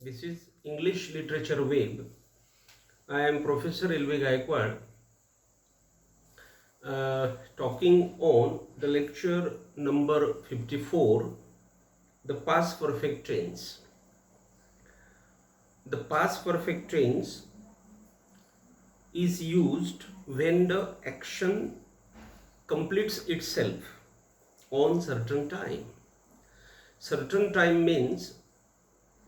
This is English Literature Web. I am Professor L.B. Gayakawad, talking on the lecture number 54, the past perfect tense. The past perfect tense is used when the action completes itself on certain time. Certain time means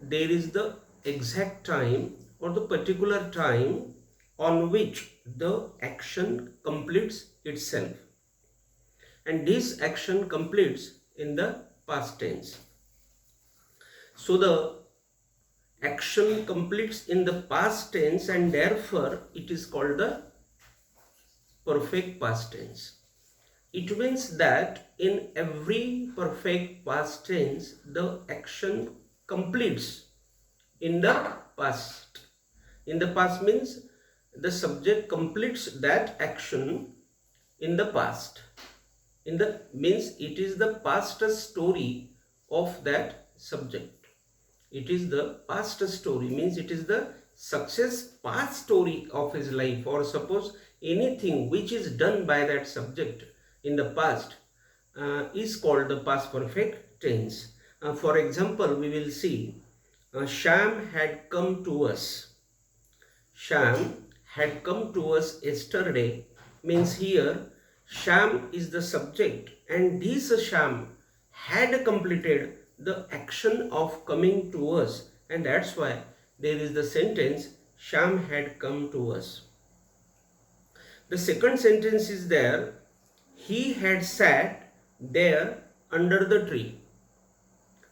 there is the exact time or the particular time on which the action completes itself, and this action completes in the past tense. So the action completes in the past tense, and therefore it is called the perfect past tense. It means that in every perfect past tense the action completes in the past. In the past means the subject completes that action in the past. In the means it is the past story of that subject. It is the past story means it is the success past story of his life, or suppose anything which is done by that subject in the past is called the past perfect tense. For example, we will see Sham had come to us. Sham had come to us yesterday means here Sham is the subject, and this Sham had completed the action of coming to us, and that's why there is the sentence Sham had come to us. The second sentence is there, he had sat there under the tree,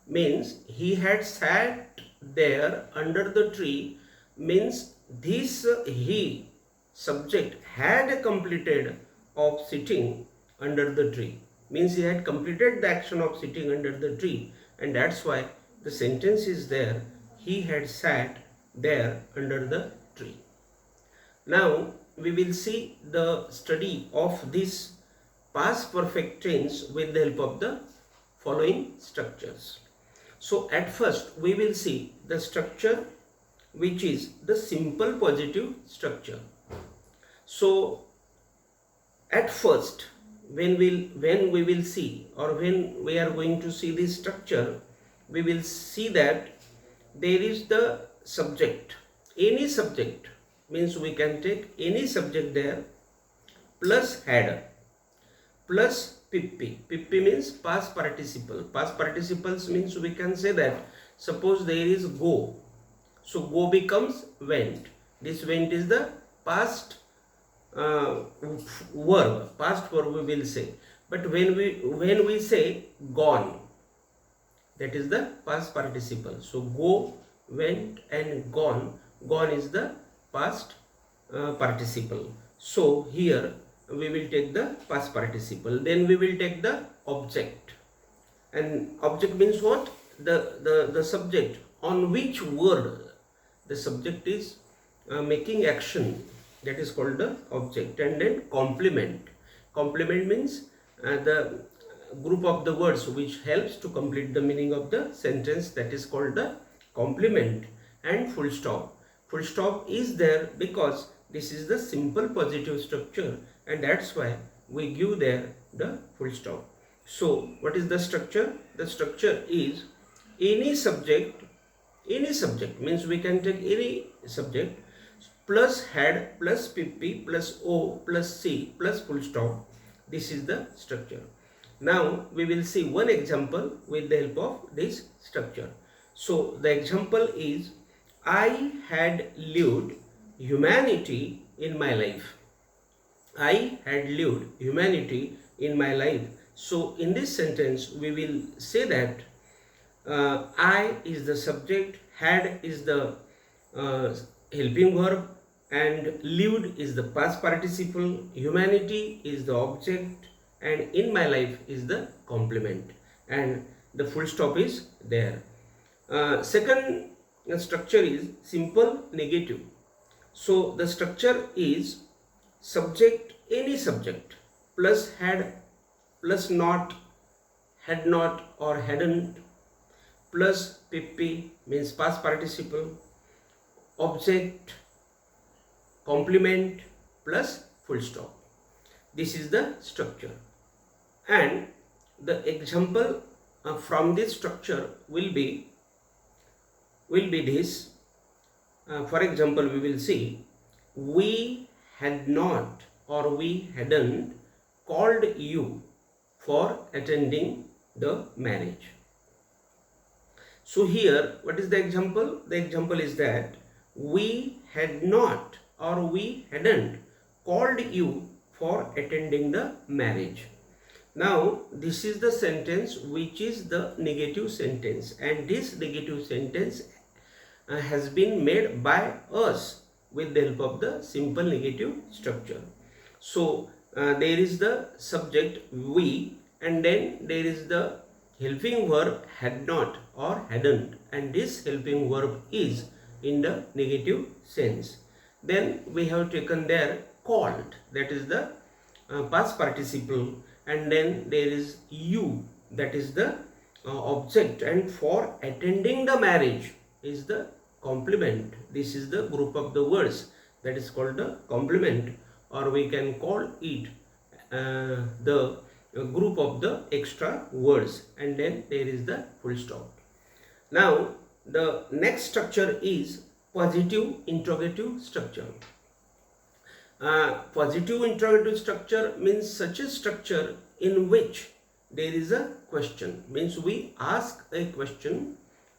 means he had sat there under the tree means this he subject had completed of sitting under the tree, means he had completed the action of sitting under the tree, and that's why the sentence is there, he had sat there under the tree. Now we will see the study of this past perfect tense with the help of the following structures. So at first we will see the structure which is the simple positive structure. So at first when we will see, or when we are going to see this structure, we will see that there is the subject, any subject, means we can take any subject there, plus had, plus PP. PP means past participle. Past participles means we can say that suppose there is go, so go becomes went. This went is the past verb, past verb we will say. But when we say gone, that is the past participle. So go, went, and gone. Gone is the past participle. So here we will take the past participle. Then we will take the object. And object means what? The subject on which word the subject is making action, that is called the object. And then complement. Complement means the group of the words which helps to complete the meaning of the sentence, that is called the complement. And full stop. Full stop is there because this is the simple positive structure, and that's why we give there the full stop. So what is the structure? The structure is any subject means we can take any subject, plus had, plus PP, plus O, plus C, plus full stop. This is the structure. Now we will see one example with the help of this structure. So the example is, I had lived humanity in my life. I had lived humanity in my life. So in this sentence we will say that I is the subject, had is the helping verb, and lived is the past participle, humanity is the object, and in my life is the complement, and the full stop is there. Second structure is simple negative. So the structure is subject, any subject, plus had, plus not, had not or hadn't, plus PP, means past participle, object, complement plus full stop. This is the structure, and the example from this structure will be this. For example, we will see, we had not or we hadn't called you for attending the marriage. So here, what is the example? The example is that we had not or we hadn't called you for attending the marriage. Now, this is the sentence which is the negative sentence, and this negative sentence has been made by us with the help of the simple negative structure. So, there is the subject we, and then there is the helping verb had not or hadn't, and this helping verb is in the negative sense. Then we have taken there called, that is the past participle, and then there is you, that is the object, and for attending the marriage is the complement. This is the group of the words that is called the complement, or we can call it the group of the extra words, and then there is the full stop. Now the next structure is positive interrogative structure. Positive interrogative structure means such a structure in which there is a question, means we ask a question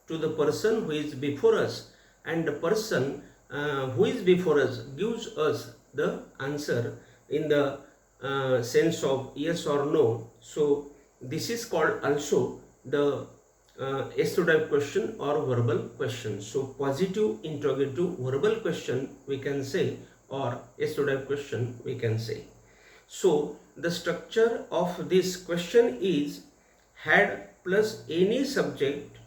to the person who is before us, and the person who is before us gives us the answer in the sense of yes or no. So this is called also the yes-to-type question or verbal question. So positive interrogative verbal question we can say, or yes-to-type question we can say. So the structure of this question is had plus any subject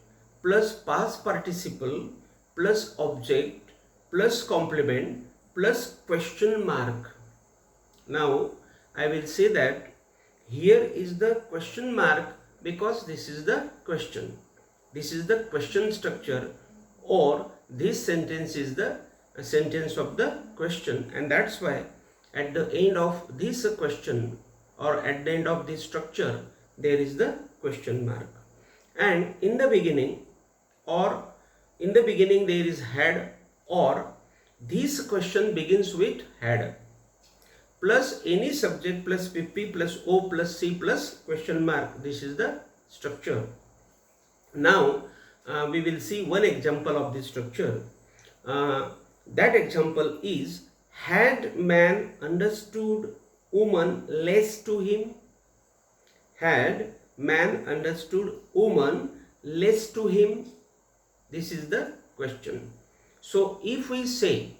plus past participle plus object plus complement plus question mark. Now I will say that here is the question mark because this is the question. This is the question structure, or this sentence is the sentence of the question, and that's why at the end of this question or at the end of this structure there is the question mark. And in the beginning there is had, or this question begins with had plus any subject plus PP plus O plus C plus question mark. This is the structure. Now we will see one example of this structure. That example is, had man understood woman less to him? Had man understood woman less to him? This is the question. So if we say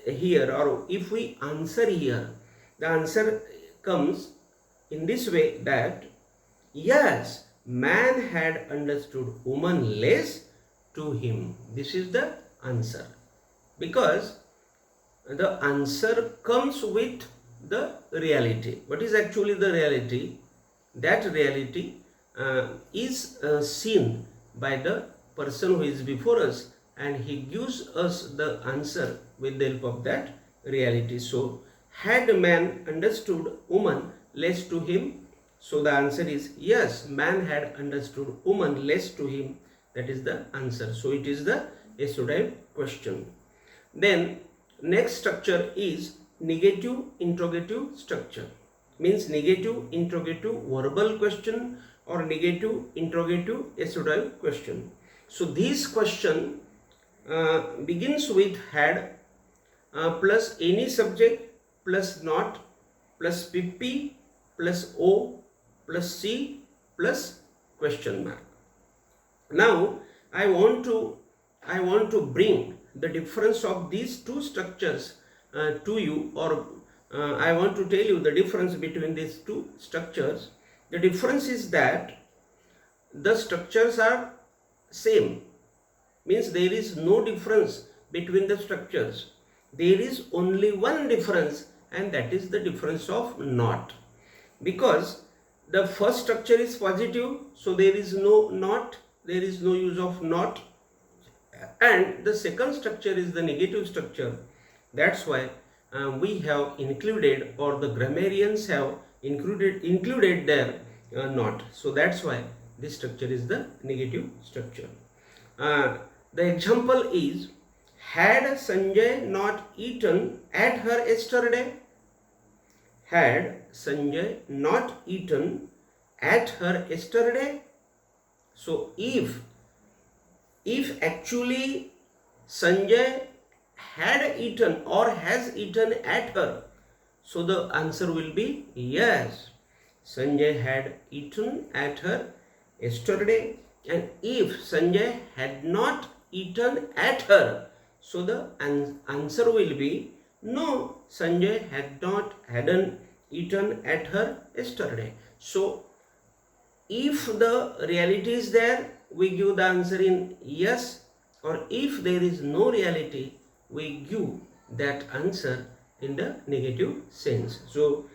here, or if we answer here, the answer comes in this way that yes, man had understood woman less to him. This is the answer, because the answer comes with the reality. What is actually the reality? That reality is seen by the person who is before us, and he gives us the answer with the help of that reality. So had man understood woman less to him? So the answer is yes, man had understood woman less to him. That is the answer. So it is the yes-to-type question. Then next structure is negative interrogative structure. Means negative interrogative verbal question or negative interrogative yes-to-type question. So this question begins with had plus any subject plus not plus PP plus O plus C plus question mark. Now I want to bring the difference of these two structures to you, or I want to tell you the difference between these two structures. The difference is that the structures are same, means there is no difference between the structures. There is only one difference, and that is the difference of not. Because the first structure is positive, so there is no not, there is no use of not, And the second structure is the negative structure. That's why we have included, or the grammarians have included their not. So that's why this structure is the negative structure. The example is, had Sanjay not eaten at her yesterday? Had Sanjay not eaten at her yesterday? So if actually Sanjay had eaten or has eaten at her, so the answer will be yes. Sanjay had eaten at her yesterday. And if Sanjay had not eaten at her, so the answer will be no, Sanjay hadn't eaten at her yesterday. So if the reality is there, we give the answer in yes, or if there is no reality, we give that answer in the negative sense. So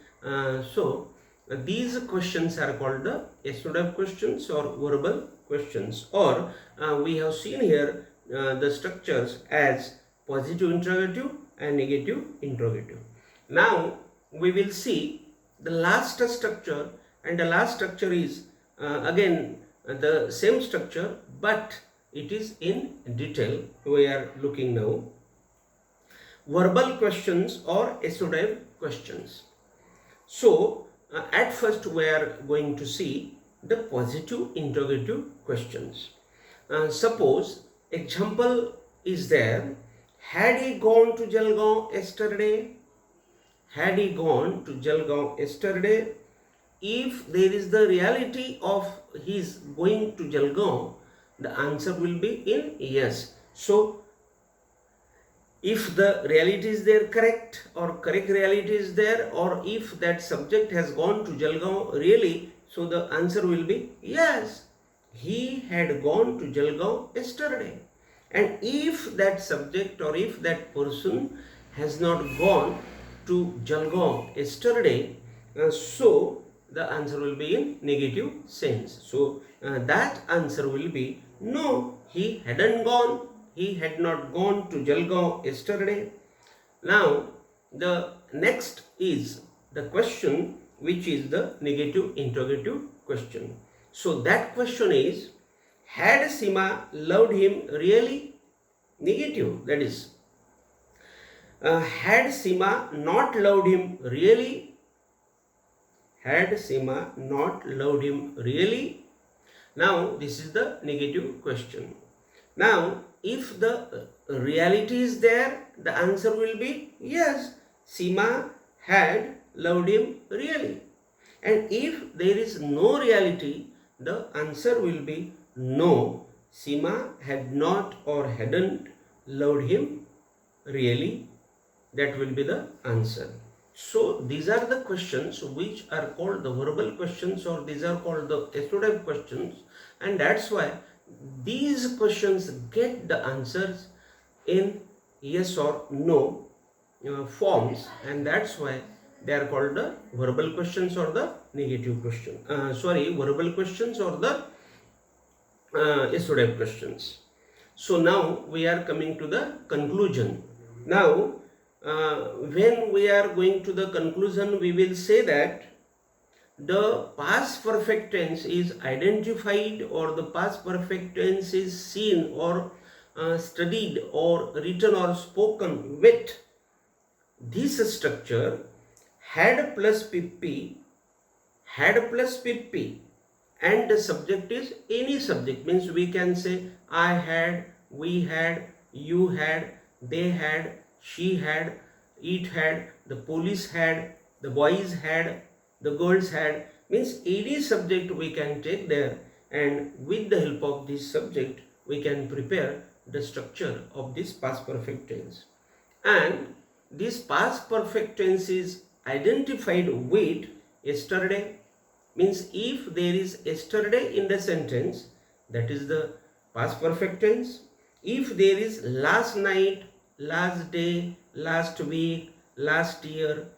these questions are called the yes/no questions or verbal questions, or we have seen here the structures as positive interrogative and negative interrogative. Now we will see the last structure, and the last structure is again the same structure, but it is in detail. We are looking now verbal questions or yes/no questions. So at first we are going to see the positive interrogative questions. Suppose example is there, had he gone to Jalgaon yesterday? Had he gone to Jalgaon yesterday? If there is the reality of his going to Jalgaon, the answer will be in yes. So if the reality is there correct, or correct reality is there, or if that subject has gone to Jalgaon really, so the answer will be yes, he had gone to Jalgaon yesterday. And if that subject or if that person has not gone to Jalgaon yesterday, so the answer will be in negative sense. So that answer will be no, he hadn't gone. He had not gone to Jalgaon yesterday. Now the next is the question which is the negative interrogative question. So that question is, had Seema loved him really? Negative, that is, had Seema not loved him really? Had Seema not loved him really? Now this is the negative question. Now if the reality is there, the answer will be yes, Seema had loved him really. And if there is no reality, the answer will be no, Seema had not or hadn't loved him really. That will be the answer. So these are the questions which are called the verbal questions, or these are called the yes/no questions, and that's why these questions get the answers in yes or no forms, and that's why they are called the verbal questions or the negative question. Verbal questions or the yes/no questions. So now we are coming to the conclusion. Now when we are going to the conclusion, we will say that the past perfect tense is identified, or the past perfect tense is seen or studied or written or spoken with this structure, had plus pp, and the subject is any subject. Means we can say I had, we had, you had, they had, she had, it had, the police had, the boys had, the girls had. Means any subject we can take there, and with the help of this subject we can prepare the structure of this past perfect tense. And this past perfect tense is identified with yesterday. Means if there is yesterday in the sentence, that is the past perfect tense. If there is last night, last day, last week, last year,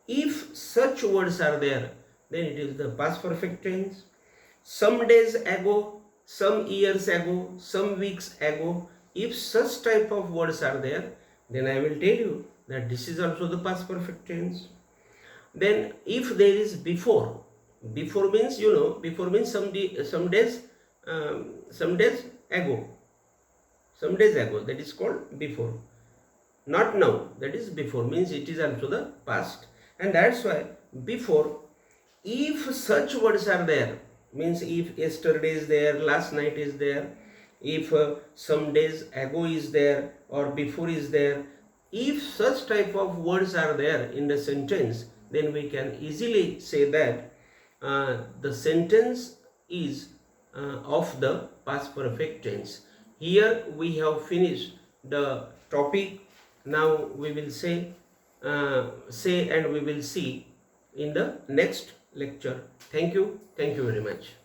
if such words are there, then it is the past perfect tense. Some days ago, some years ago, some weeks ago, If such type of words are there, then I will tell you that this is also the past perfect tense. Then if there is before, before means, before means some days, some days ago, that is called before. Not now, that is before, means it is also the past. And that's why before, if such words are there, means if yesterday is there, last night is there, if some days ago is there, or before is there, if such type of words are there in the sentence, then we can easily say that the sentence is of the past perfect tense. Here we have finished the topic. Now we will say and we will see in the next lecture. Thank you very much.